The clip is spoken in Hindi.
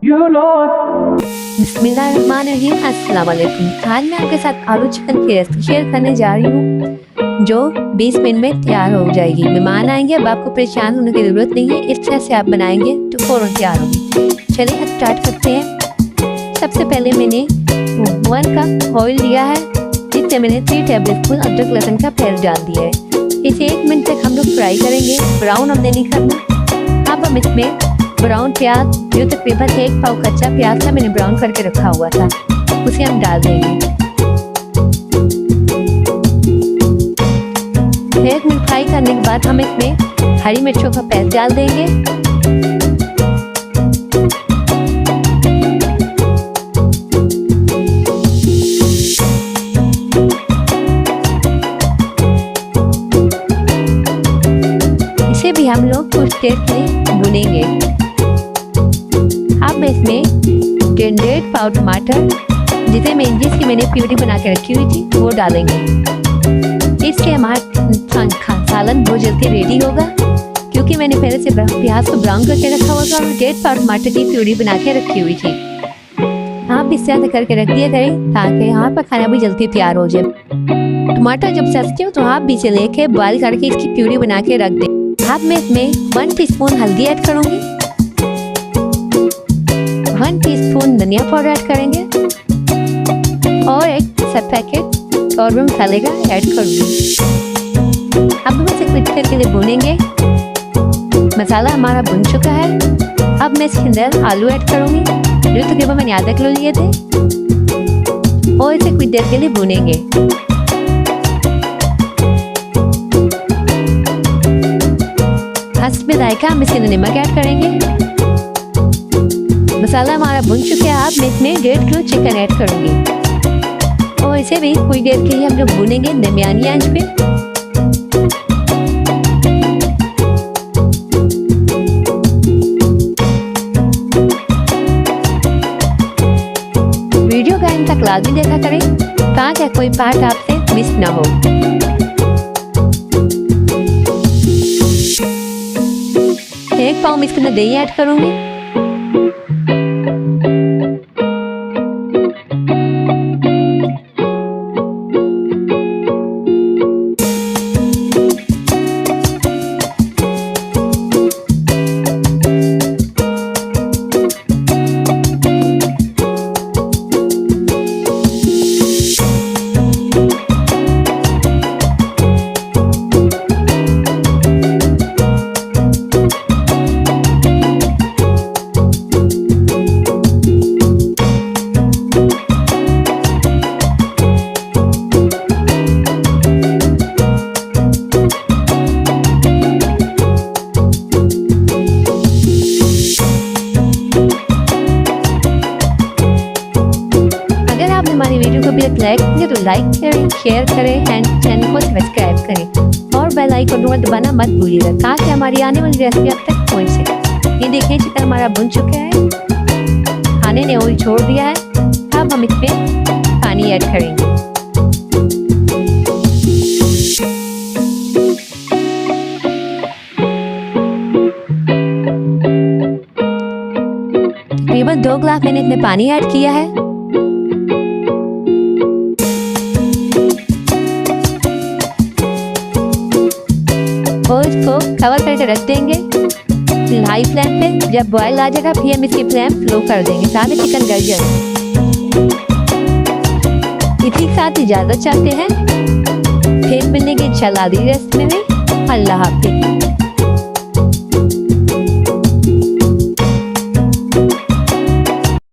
बिस्मिल्लाहिर्रहमानिर्रहीम, अस्सलाम वालेकुम। आज मैं आपके साथ आलू चिकन की रेसिपी शेयर करने जा रही हूँ जो 20 मिनट में तैयार हो जाएगी। मेहमान आएंगे, अब आपको परेशान होने की ज़रूरत नहीं है। इस तरह से आप बनाएंगे तो फ़ौरन तैयार होगी। चलिए अब स्टार्ट करते हैं। सबसे पहले मैंने 1 कप ऑयल लिया है, जिससे मैंने 3 टेबलस्पून अदरक लहसुन का पेस्ट डाल दिया है। इसे 1 मिनट तक हम लोग फ्राई करेंगे, ब्राउन हमने नहीं करना। अब हम इसमें ब्राउन प्याज, जो तकरीबन 1 पाव कच्चा प्याज था, मैंने ब्राउन करके रखा हुआ था, उसे हम डाल देंगे। 1 मिनट फ्राई करने के बाद हम इसमें हरी मिर्चों का पेस्ट डाल देंगे। इसे भी हम लोग कुछ देर के लिए भूनेंगे। अब इसमें 1.5 पाव टमाटर, जिसकी मैंने प्यूरी बना के रखी हुई थी, वो डालेंगे। इससे हमारा सालन बहुत जल्दी रेडी होगा, क्योंकि मैंने पहले से प्याज को ब्राउन करके रखा हुआ था और 1.5 पाव टमाटर की प्यूरी बना के रखी हुई थी। आप इस तरह से करके रख दिया करें ताकि यहाँ पर खाना भी जल्दी तैयार हो जाए। टमाटर जब सस्ते हो तो आप भी इसे लेके बॉइल करके इसकी प्यूरी बना के रख दें। अब मैं इसमें 1 टीस्पून हल्दी ऐड करूँगी, 1 टीस्पून धनिया पाउडर ऐड करेंगे और 1 पैकेट और मसाले का ऐड करूँगी। अब हम इसे कुछ देर के लिए भूनेंगे। मसाला हमारा भुन चुका है। अब मैं इसके अंदर आलू ऐड करूँगी, जो तकरीबन मैंने आधा किलो लिए थे, और इसे कुछ देर के लिए भूनेंगे। हस्ब जायका हम इसके अंदर नमक ऐड करेंगे। मसाला हमारा भुन चुका है। अब मैं इसमें 1.5 किलो चिकन ऐड करूँगी और इसे भी कुछ देर के लिए हम लोग भूनेंगे दरमियानी आंच पे। वीडियो का अंत तक लाजमी देखा करें ताकि कोई पार्ट आपसे मिस ना हो। एक पाव मैं इसके अंदर दही ऐड करूँगी। हमारी वीडियो को भी लाइक करें तो लाइक करें, शेयर करें एंड चैनल को सब्सक्राइब करें और बेल आइकन को दबाना मत भूलिएगा ताकि हमारी आने वाली रेसिपी आप तक पहुंच सके। ये देखें चिकन हमारा भुन चुका है, खाने ने ऑयल छोड़ दिया है। अब हम इसमें पानी ऐड करेंगे। तकरीबन 2 गिलास मैंने इसमें पानी ऐड किया है। और इसको कवर करके रख देंगे हाई फ्लेम पे। जब बॉयल आ जाएगा फिर हम इसकी फ्लेम स्लो कर देंगे ताकि चिकन गल जाए। इसी के साथ इजाज़त चाहते हैं, फिर मिलेंगे इंशाल्लाह अगली रेसिपी में। अल्लाह हाफिज़।